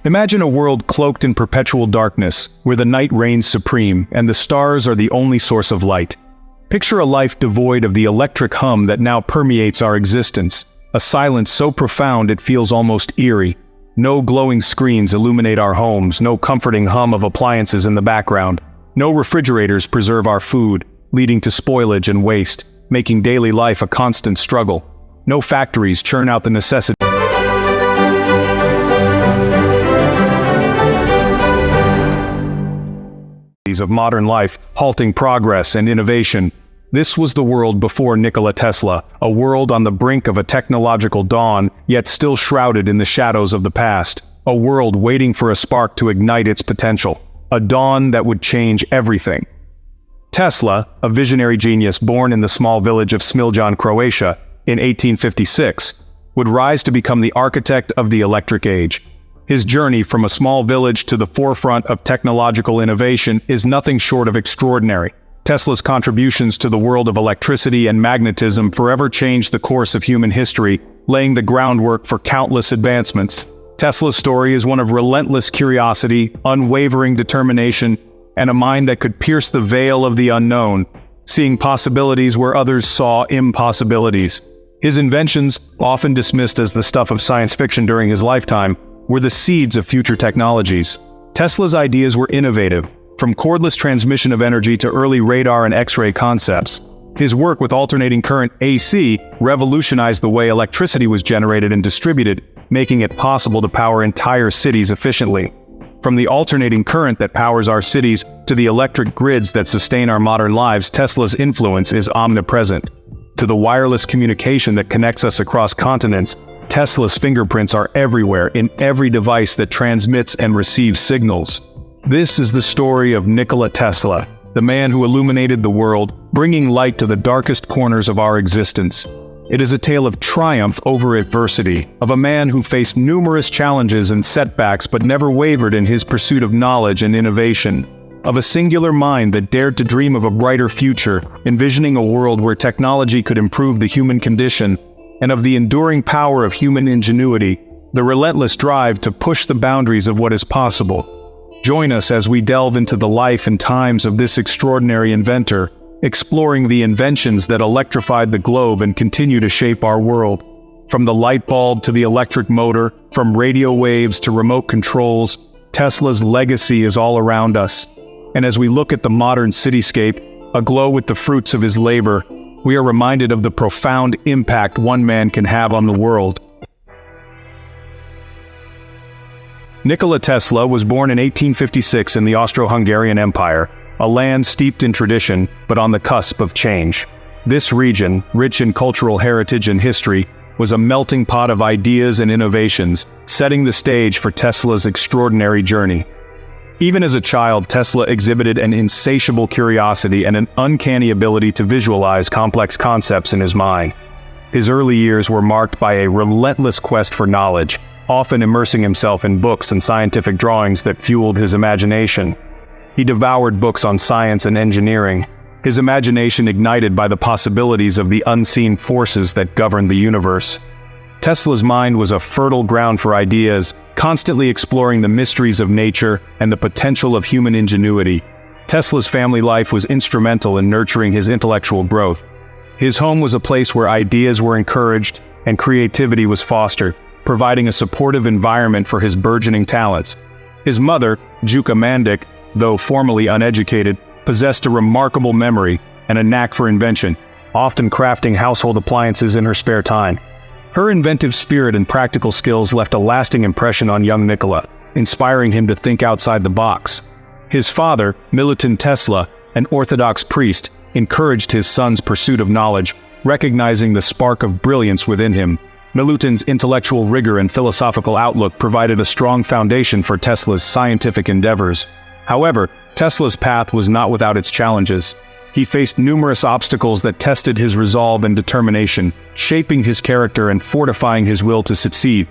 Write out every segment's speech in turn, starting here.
Imagine a world cloaked in perpetual darkness, where the night reigns supreme and the stars are the only source of light. Picture a life devoid of the electric hum that now permeates our existence, a silence so profound it feels almost eerie. No glowing screens illuminate our homes, no comforting hum of appliances in the background. No refrigerators preserve our food, leading to spoilage and waste, making daily life a constant struggle. No factories churn out the necessities of modern life, halting progress and innovation. This was the world before Nikola Tesla, a world on the brink of a technological dawn, yet still shrouded in the shadows of the past. A world waiting for a spark to ignite its potential. A dawn that would change everything. Tesla, a visionary genius born in the small village of Smiljan, Croatia, in 1856, would rise to become the architect of the electric age. His journey from a small village to the forefront of technological innovation is nothing short of extraordinary. Tesla's contributions to the world of electricity and magnetism forever changed the course of human history, laying the groundwork for countless advancements. Tesla's story is one of relentless curiosity, unwavering determination, and a mind that could pierce the veil of the unknown, seeing possibilities where others saw impossibilities. His inventions, often dismissed as the stuff of science fiction during his lifetime, were the seeds of future technologies. Tesla's ideas were innovative, from cordless transmission of energy to early radar and X-ray concepts. His work with alternating current AC revolutionized the way electricity was generated and distributed, making it possible to power entire cities efficiently. From the alternating current that powers our cities to the electric grids that sustain our modern lives, Tesla's influence is omnipresent. To the wireless communication that connects us across continents, Tesla's fingerprints are everywhere, in every device that transmits and receives signals. This is the story of Nikola Tesla, the man who illuminated the world, bringing light to the darkest corners of our existence. It is a tale of triumph over adversity, of a man who faced numerous challenges and setbacks but never wavered in his pursuit of knowledge and innovation. Of a singular mind that dared to dream of a brighter future, envisioning a world where technology could improve the human condition, and of the enduring power of human ingenuity, the relentless drive to push the boundaries of what is possible. Join us as we delve into the life and times of this extraordinary inventor, exploring the inventions that electrified the globe and continue to shape our world. From the light bulb to the electric motor, from radio waves to remote controls, Tesla's legacy is all around us. And as we look at the modern cityscape, aglow with the fruits of his labor, we are reminded of the profound impact one man can have on the world. Nikola Tesla was born in 1856 in the Austro-Hungarian Empire, a land steeped in tradition, but on the cusp of change. This region, rich in cultural heritage and history, was a melting pot of ideas and innovations, setting the stage for Tesla's extraordinary journey. Even as a child, Tesla exhibited an insatiable curiosity and an uncanny ability to visualize complex concepts in his mind. His early years were marked by a relentless quest for knowledge, often immersing himself in books and scientific drawings that fueled his imagination. He devoured books on science and engineering, his imagination ignited by the possibilities of the unseen forces that govern the universe. Tesla's mind was a fertile ground for ideas, constantly exploring the mysteries of nature and the potential of human ingenuity. Tesla's family life was instrumental in nurturing his intellectual growth. His home was a place where ideas were encouraged and creativity was fostered, providing a supportive environment for his burgeoning talents. His mother, Qthe Mandik, though formerly uneducated, possessed a remarkable memory and a knack for invention, often crafting household appliances in her spare time. Her inventive spirit and practical skills left a lasting impression on young Nikola, inspiring him to think outside the box. His father, Milutin Tesla, an Orthodox priest, encouraged his son's pursuit of knowledge, recognizing the spark of brilliance within him. Milutin's intellectual rigor and philosophical outlook provided a strong foundation for Tesla's scientific endeavors. However, Tesla's path was not without its challenges. He faced numerous obstacles that tested his resolve and determination, shaping his character and fortifying his will to succeed.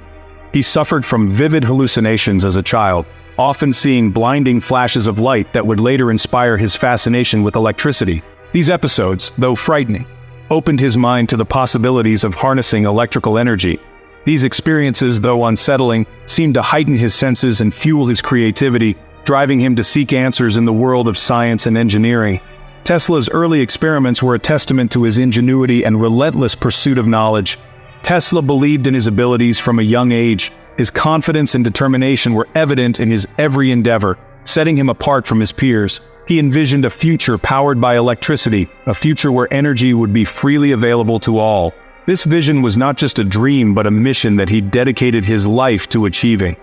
He suffered from vivid hallucinations as a child, often seeing blinding flashes of light that would later inspire his fascination with electricity. These episodes, though frightening, opened his mind to the possibilities of harnessing electrical energy. These experiences, though unsettling, seemed to heighten his senses and fuel his creativity, driving him to seek answers in the world of science and engineering. Tesla's early experiments were a testament to his ingenuity and relentless pursuit of knowledge. Tesla believed in his abilities from a young age. His confidence and determination were evident in his every endeavor, setting him apart from his peers. He envisioned a future powered by electricity, a future where energy would be freely available to all. This vision was not just a dream, but a mission that he dedicated his life to achieving.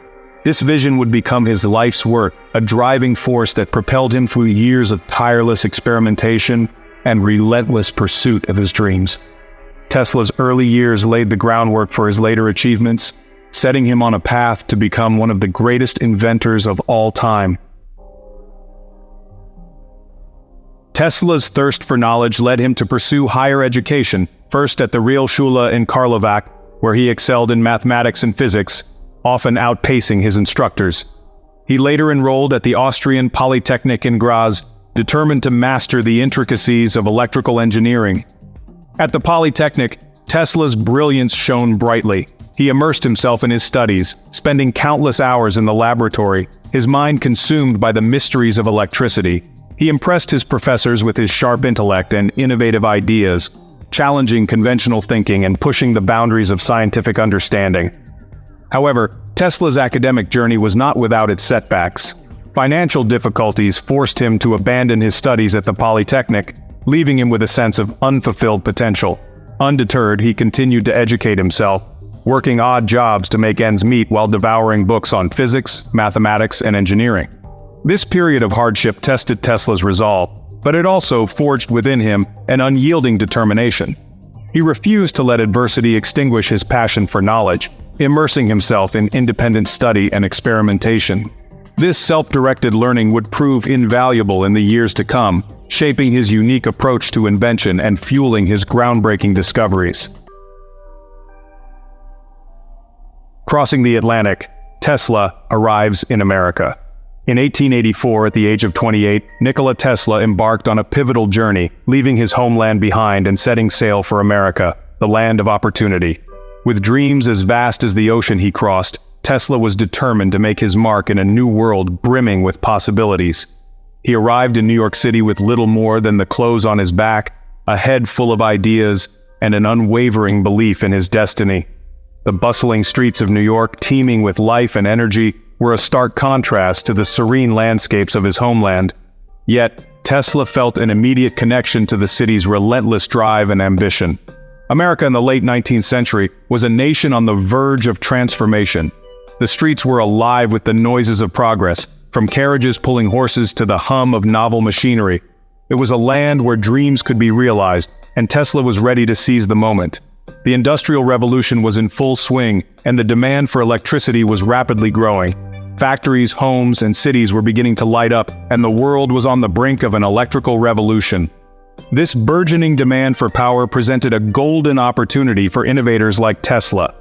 This vision would become his life's work, a driving force that propelled him through years of tireless experimentation and relentless pursuit of his dreams. Tesla's early years laid the groundwork for his later achievements, setting him on a path to become one of the greatest inventors of all time. Tesla's thirst for knowledge led him to pursue higher education, first at the Realschule in Karlovac, where he excelled in mathematics and physics, often outpacing his instructors. He later enrolled at the Austrian Polytechnic in Graz, determined to master the intricacies of electrical engineering. At the Polytechnic, Tesla's brilliance shone brightly. He immersed himself in his studies, spending countless hours in the laboratory, his mind consumed by the mysteries of electricity. He impressed his professors with his sharp intellect and innovative ideas, challenging conventional thinking and pushing the boundaries of scientific understanding. However, Tesla's academic journey was not without its setbacks. Financial difficulties forced him to abandon his studies at the Polytechnic, leaving him with a sense of unfulfilled potential. Undeterred, he continued to educate himself, working odd jobs to make ends meet while devouring books on physics, mathematics, and engineering. This period of hardship tested Tesla's resolve, but it also forged within him an unyielding determination. He refused to let adversity extinguish his passion for knowledge, immersing himself in independent study and experimentation. This self-directed learning would prove invaluable in the years to come, shaping his unique approach to invention and fueling his groundbreaking discoveries. Crossing the Atlantic, Tesla arrives in America. In 1884, at the age of 28, Nikola Tesla embarked on a pivotal journey, leaving his homeland behind and setting sail for America, the land of opportunity. With dreams as vast as the ocean he crossed, Tesla was determined to make his mark in a new world brimming with possibilities. He arrived in New York City with little more than the clothes on his back, a head full of ideas, and an unwavering belief in his destiny. The bustling streets of New York, teeming with life and energy, were a stark contrast to the serene landscapes of his homeland. Yet, Tesla felt an immediate connection to the city's relentless drive and ambition. America in the late 19th century was a nation on the verge of transformation. The streets were alive with the noises of progress, from carriages pulling horses to the hum of novel machinery. It was a land where dreams could be realized, and Tesla was ready to seize the moment. The Industrial Revolution was in full swing, and the demand for electricity was rapidly growing. Factories, homes, and cities were beginning to light up, and the world was on the brink of an electrical revolution. This burgeoning demand for power presented a golden opportunity for innovators like Tesla.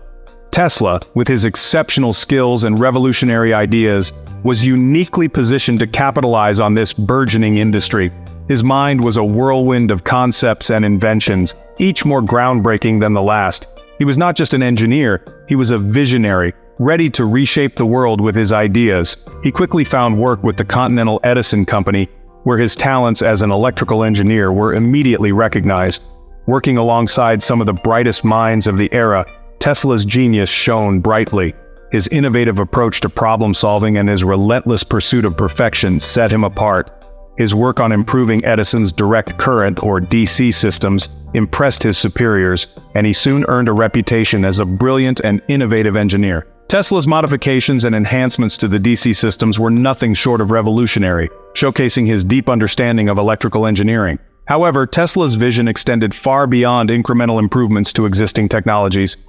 Tesla, with his exceptional skills and revolutionary ideas, was uniquely positioned to capitalize on this burgeoning industry. His mind was a whirlwind of concepts and inventions, each more groundbreaking than the last. He was not just an engineer, he was a visionary, ready to reshape the world with his ideas. He quickly found work with the Continental Edison Company, where his talents as an electrical engineer were immediately recognized. Working alongside some of the brightest minds of the era, Tesla's genius shone brightly. His innovative approach to problem solving and his relentless pursuit of perfection set him apart. His work on improving Edison's direct current, or DC systems, impressed his superiors, and he soon earned a reputation as a brilliant and innovative engineer. Tesla's modifications and enhancements to the DC systems were nothing short of revolutionary, showcasing his deep understanding of electrical engineering. However, Tesla's vision extended far beyond incremental improvements to existing technologies.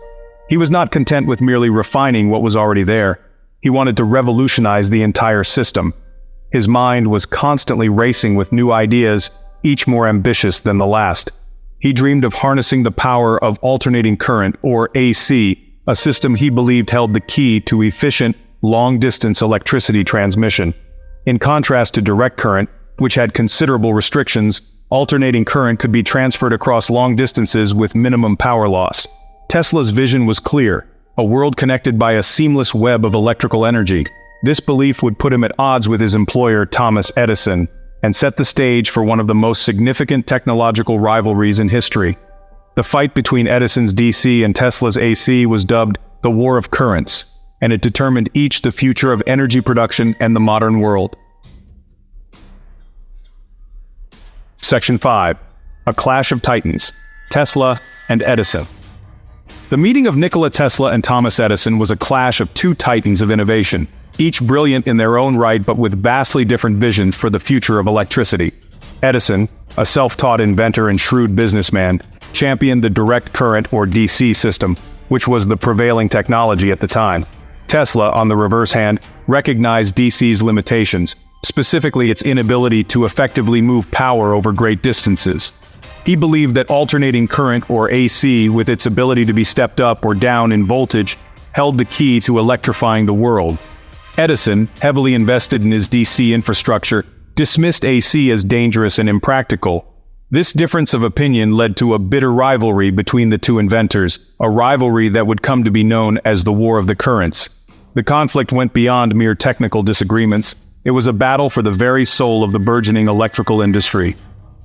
He was not content with merely refining what was already there. He wanted to revolutionize the entire system. His mind was constantly racing with new ideas, each more ambitious than the last. He dreamed of harnessing the power of alternating current, or AC, a system he believed held the key to efficient, long-distance electricity transmission. In contrast to direct current, which had considerable restrictions, alternating current could be transferred across long distances with minimum power loss. Tesla's vision was clear: a world connected by a seamless web of electrical energy. This belief would put him at odds with his employer, Thomas Edison, and set the stage for one of the most significant technological rivalries in history. The fight between Edison's DC and Tesla's AC was dubbed the War of Currents, and it determined each the future of energy production and the modern world. Section 5. A Clash of Titans, Tesla and Edison. The meeting of Nikola Tesla and Thomas Edison was a clash of two titans of innovation, each brilliant in their own right but with vastly different visions for the future of electricity. Edison, a self-taught inventor and shrewd businessman, championed the direct current or DC system, which was the prevailing technology at the time. Tesla, on the reverse hand, recognized DC's limitations, specifically its inability to effectively move power over great distances. He believed that alternating current, or AC, with its ability to be stepped up or down in voltage, held the key to electrifying the world. Edison, heavily invested in his DC infrastructure, dismissed AC as dangerous and impractical. This difference of opinion led to a bitter rivalry between the two inventors, a rivalry that would come to be known as the War of the Currents. The conflict went beyond mere technical disagreements. It was a battle for the very soul of the burgeoning electrical industry.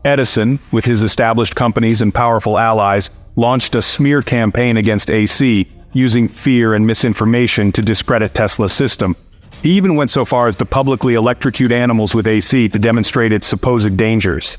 Edison, with his established companies and powerful allies, launched a smear campaign against AC, using fear and misinformation to discredit Tesla's system. He even went so far as to publicly electrocute animals with AC to demonstrate its supposed dangers.